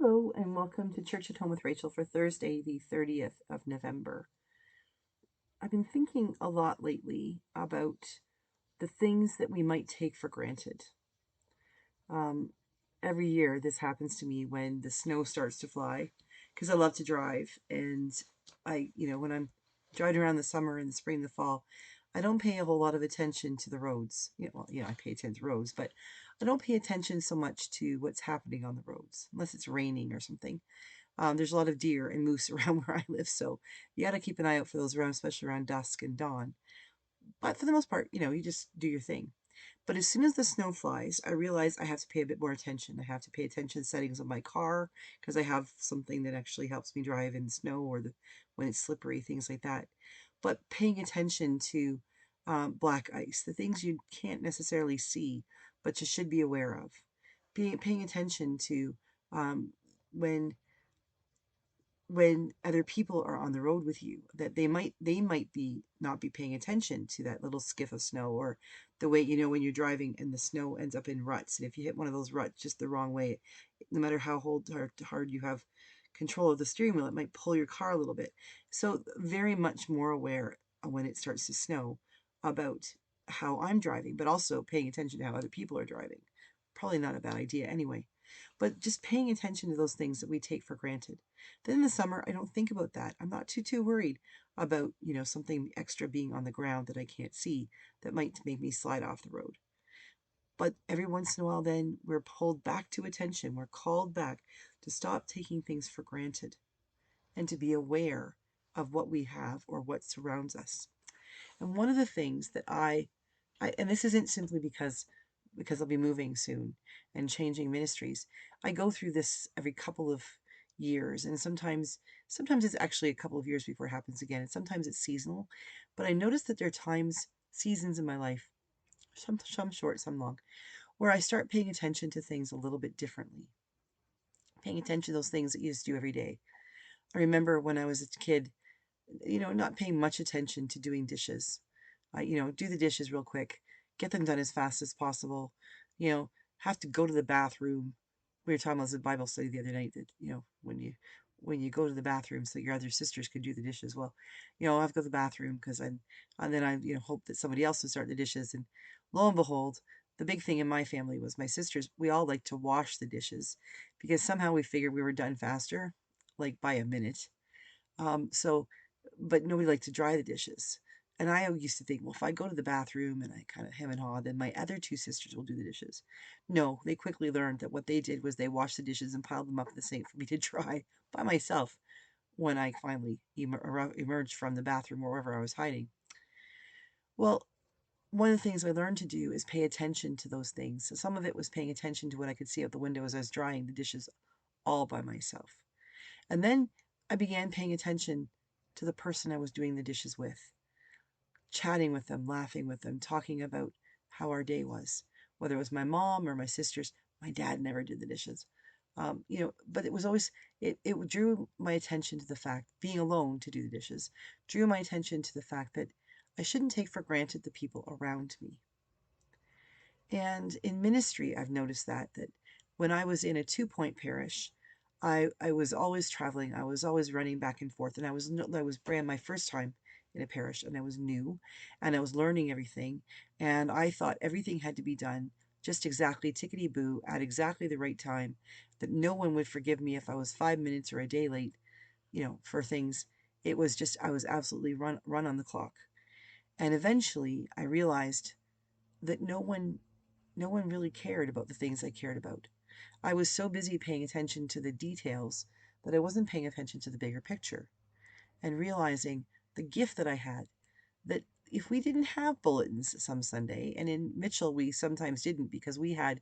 Hello, and welcome to Church at Home with Rachael for Thursday, the 30th of November. I've been thinking a lot lately about the things that we might take for granted. Um, every year, this happens to me when the snow starts to fly because I love to drive. And when I'm driving around the summer and the spring and the fall, I don't pay a whole lot of attention to the roads. I pay attention to roads, but I don't pay attention so much to what's happening on the roads unless it's raining or something. There's a lot of deer and moose around where I live, so you got to keep an eye out for those around, especially around dusk and dawn. But for the most part, you just do your thing. But as soon as the snow flies, I realize I have to pay a bit more attention. I have to pay attention to settings of my car because I have something that actually helps me drive in snow or when it's slippery, things like that. But paying attention to black ice, the things you can't necessarily see, but you should be aware of. Paying attention to um, when other people are on the road with you, that they might be not be paying attention to that little skiff of snow, or the way, when you're driving and the snow ends up in ruts, and if you hit one of those ruts just the wrong way, no matter how hard you have control of the steering wheel, it might pull your car a little bit. So very much more aware when it starts to snow about how I'm driving, but also paying attention to how other people are driving. Probably not a bad idea anyway, but just paying attention to those things that we take for granted. Then in the summer, I don't think about that. I'm not too worried about, something extra being on the ground that I can't see that might make me slide off the road. But every once in a while, then we're pulled back to attention. We're called back to stop taking things for granted and to be aware of what we have or what surrounds us. And one of the things that and this isn't simply because I'll be moving soon and changing ministries. I go through this every couple of years, and sometimes it's actually a couple of years before it happens again, and sometimes it's seasonal. But I notice that there are seasons in my life, some short, some long, where I start paying attention to things a little bit differently. Paying attention to those things that you just do every day. I remember when I was a kid, not paying much attention to doing dishes. Do the dishes real quick, get them done as fast as possible. You know, have to go to the bathroom. We were talking about this in Bible study the other night that, when you go to the bathroom so your other sisters could do the dishes. Well, I have to go to the bathroom and then I, hope that somebody else would start the dishes. And lo and behold, the big thing in my family was my sisters, we all like to wash the dishes because somehow we figured we were done faster, like by a minute. So, but nobody liked to dry the dishes. And I used to think, well, if I go to the bathroom and I kind of hem and haw, then my other two sisters will do the dishes. No, they quickly learned that what they did was they washed the dishes and piled them up in the sink for me to dry by myself when I finally emerged from the bathroom or wherever I was hiding. Well, one of the things I learned to do is pay attention to those things. So some of it was paying attention to what I could see out the window as I was drying the dishes all by myself. And then I began paying attention to the person I was doing the dishes with, chatting with them, laughing with them, talking about how our day was, whether it was my mom or my sisters. My dad never did the dishes. But it was always, it drew my attention to the fact, being alone to do the dishes, drew my attention to the fact that I shouldn't take for granted the people around me. And in ministry, I've noticed that when I was in a 2-point parish, I was always traveling. I was always running back and forth, and I was brand my first time in a parish, and I was new, and I was learning everything, and I thought everything had to be done just exactly tickety boo at exactly the right time, that no one would forgive me if I was 5 minutes or a day late, for things. It was just I was absolutely run on the clock, and eventually I realized that no one really cared about the things I cared about. I was so busy paying attention to the details that I wasn't paying attention to the bigger picture, and realizing the gift that I had, that if we didn't have bulletins some Sunday, and in Mitchell we sometimes didn't because we had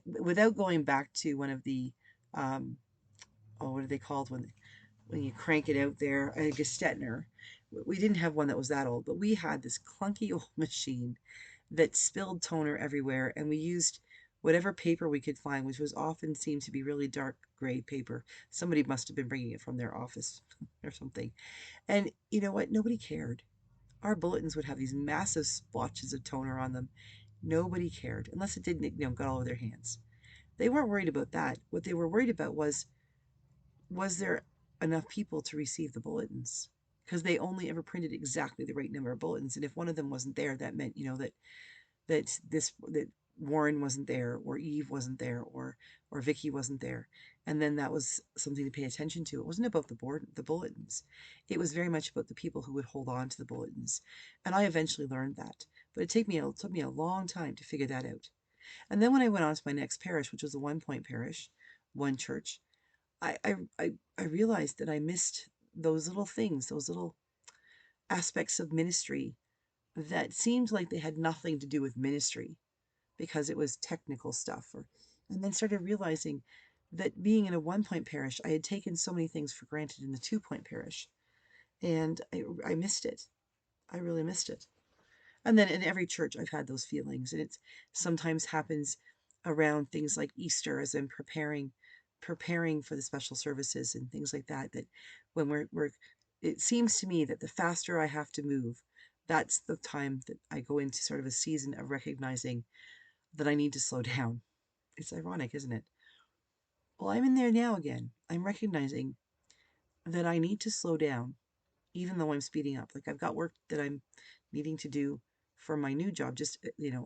without going back to one of the, what are they called when you crank it out there, a Gestetner. We didn't have one that was that old, but we had this clunky old machine that spilled toner everywhere, and we used whatever paper we could find, which was often seemed to be really dark gray paper. Somebody must have been bringing it from their office or something. And you know what? Nobody cared. Our bulletins would have these massive splotches of toner on them. Nobody cared unless it didn't, get all over their hands. They weren't worried about that. What they were worried about was there enough people to receive the bulletins? Because they only ever printed exactly the right number of bulletins, and if one of them wasn't there, that meant, that Warren wasn't there, or Eve wasn't there, or Vicky wasn't there, and then that was something to pay attention to. It wasn't about the bulletins. It was very much about the people who would hold on to the bulletins, and I eventually learned that. But it took me a long time to figure that out. And then when I went on to my next parish, which was a 1 point parish, one church, I I I realized that I missed those little things, those little aspects of ministry that seemed like they had nothing to do with ministry because it was technical stuff. And then started realizing that being in a 1 point parish, I had taken so many things for granted in the 2 point parish, and I missed it. I really missed it. And then in every church, I've had those feelings, and it sometimes happens around things like Easter, as I'm preparing for the special services and things like that. That when we're it seems to me that the faster I have to move, that's the time that I go into sort of a season of recognizing that I need to slow down. It's ironic, isn't it? Well, I'm in there now again. I'm recognizing that I need to slow down, even though I'm speeding up. Like, I've got work that I'm needing to do for my new job, just,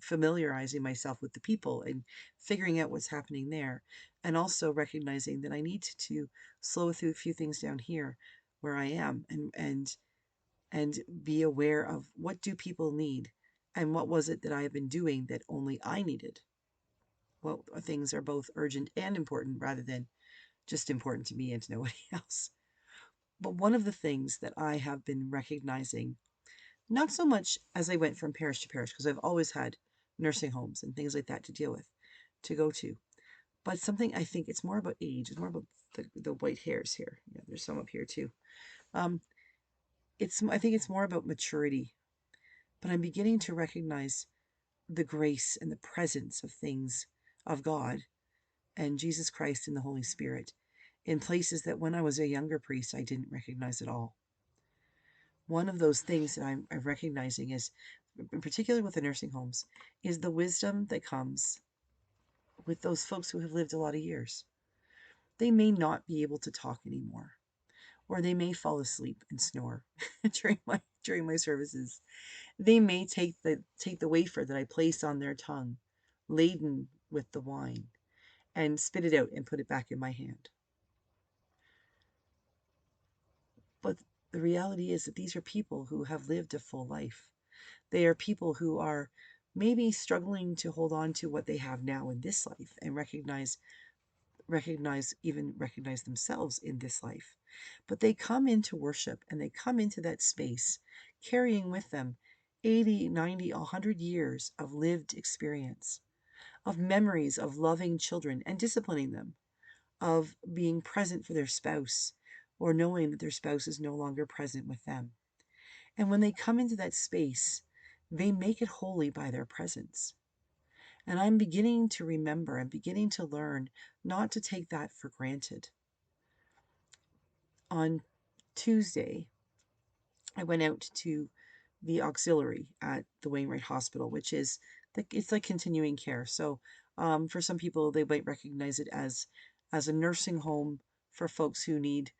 familiarizing myself with the people and figuring out what's happening there. And also recognizing that I need to slow through a few things down here where I am, and be aware of what do people need, and what was it that I have been doing that only I needed. What things are both urgent and important, rather than just important to me and to nobody else. But one of the things that I have been recognizing, not so much as I went from parish to parish, because I've always had nursing homes and things like that to deal with, to go to, but something, I think it's more about age. It's more about the white hairs here. Yeah, there's some up here too. Um, I think it's more about maturity, but I'm beginning to recognize the grace and the presence of things, of God and Jesus Christ and the Holy Spirit, in places that when I was a younger priest, I didn't recognize at all. One of those things that I'm recognizing is, in particular with the nursing homes, is the wisdom that comes with those folks who have lived a lot of years. They may not be able to talk anymore, or they may fall asleep and snore during my services. They may take the wafer that I place on their tongue, laden with the wine, and spit it out and put it back in my hand. But the reality is that these are people who have lived a full life. They are people who are maybe struggling to hold on to what they have now in this life, and recognize themselves in this life. But they come into worship, and they come into that space carrying with them 80, 90, 100 years of lived experience, of memories of loving children and disciplining them, of being present for their spouse, or knowing that their spouse is no longer present with them. And when they come into that space, they make it holy by their presence. And I'm beginning to remember, I'm beginning to learn not to take that for granted. On Tuesday, I went out to the auxiliary at the Wainwright Hospital, which is it's like continuing care. So for some people, they might recognize it as a nursing home for folks who need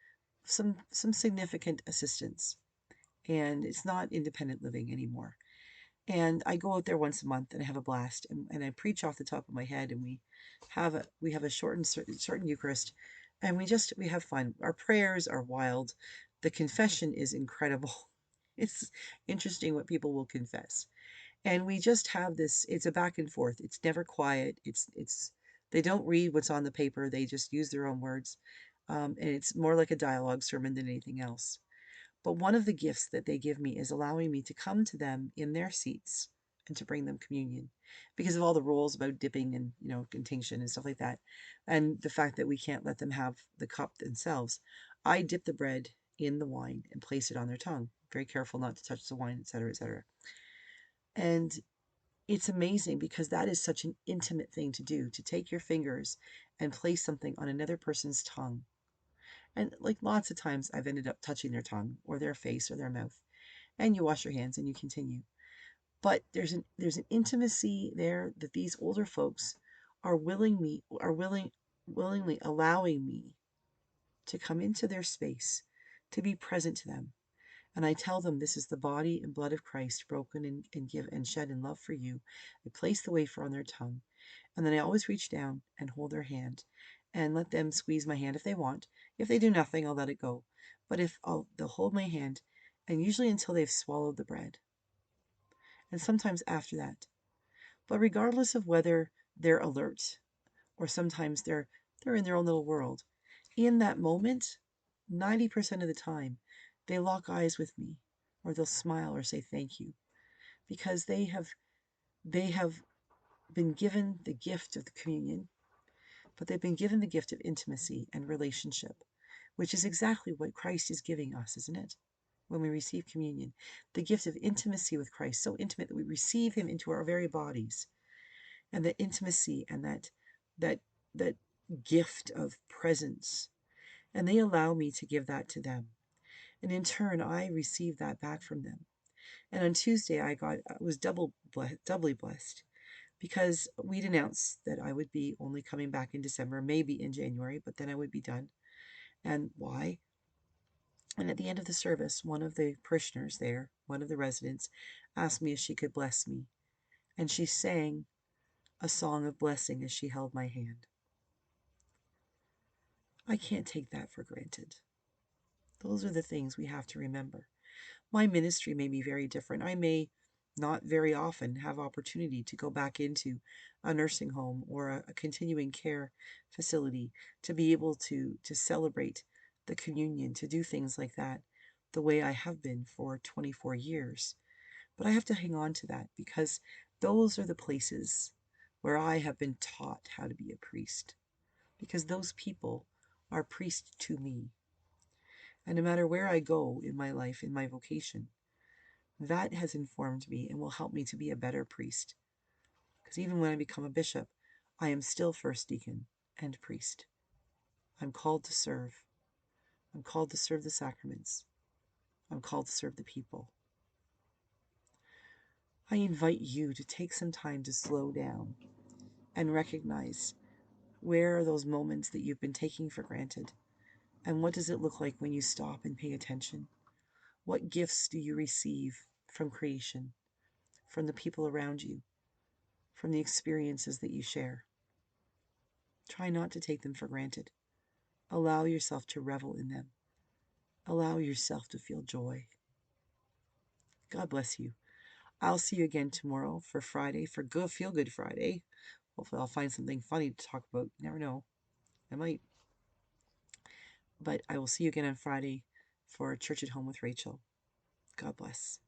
some significant assistance, and it's not independent living anymore. And I go out there once a month, and I have a blast, and I preach off the top of my head, and we have a shortened Eucharist, and we have fun. Our prayers are wild. The confession is incredible. It's interesting what people will confess. And we just have this, it's a back and forth. It's never quiet. It's they don't read what's on the paper. They just use their own words. And it's more like a dialogue sermon than anything else. But one of the gifts that they give me is allowing me to come to them in their seats and to bring them communion, because of all the rules about dipping and, intinction and stuff like that, and the fact that we can't let them have the cup themselves. I dip the bread in the wine and place it on their tongue. Very careful not to touch the wine, etc., etc. And it's amazing, because that is such an intimate thing to do, to take your fingers and place something on another person's tongue. And like lots of times, I've ended up touching their tongue or their face or their mouth. And you wash your hands and you continue. But there's an intimacy there that these older folks willingly allowing me to come into their space, to be present to them. And I tell them this is the body and blood of Christ broken and give and shed in love for you. I place the wafer on their tongue. And then I always reach down and hold their hand and let them squeeze my hand if they want. If they do nothing, I'll let it go. But they'll hold my hand, and usually until they've swallowed the bread. And sometimes after that. But regardless of whether they're alert or sometimes they're in their own little world, in that moment, 90% of the time, they lock eyes with me, or they'll smile or say thank you, because they have been given the gift of the communion, but they've been given the gift of intimacy and relationship, which is exactly what Christ is giving us, isn't it? When we receive communion, the gift of intimacy with Christ, so intimate that we receive him into our very bodies, and that intimacy and that that gift of presence. And they allow me to give that to them. And in turn, I receive that back from them. And on Tuesday, I was doubly blessed, because we'd announced that I would be only coming back in December, maybe in January, but then I would be done. And why? And at the end of the service, one of the parishioners there, one of the residents, asked me if she could bless me. And she sang a song of blessing as she held my hand. I can't take that for granted. Those are the things we have to remember. My ministry may be very different. I may not very often have opportunity to go back into a nursing home or a continuing care facility to be able to celebrate the communion, to do things like that the way I have been for 24 years. But I have to hang on to that, because those are the places where I have been taught how to be a priest, because those people are priests to me. And no matter where I go in my life, in my vocation, that has informed me and will help me to be a better priest. Because even when I become a bishop, I am still first deacon and priest. I'm called to serve. I'm called to serve the sacraments. I'm called to serve the people. I invite you to take some time to slow down and recognize, where are those moments that you've been taking for granted? And what does it look like when you stop and pay attention? What gifts do you receive from creation, from the people around you, from the experiences that you share? Try not to take them for granted. Allow yourself to revel in them. Allow yourself to feel joy. God bless you. I'll see you again tomorrow for Friday, for Feel Good Friday. Hopefully I'll find something funny to talk about. You never know. I might. But I will see you again on Friday for Church at Home with Rachael. God bless.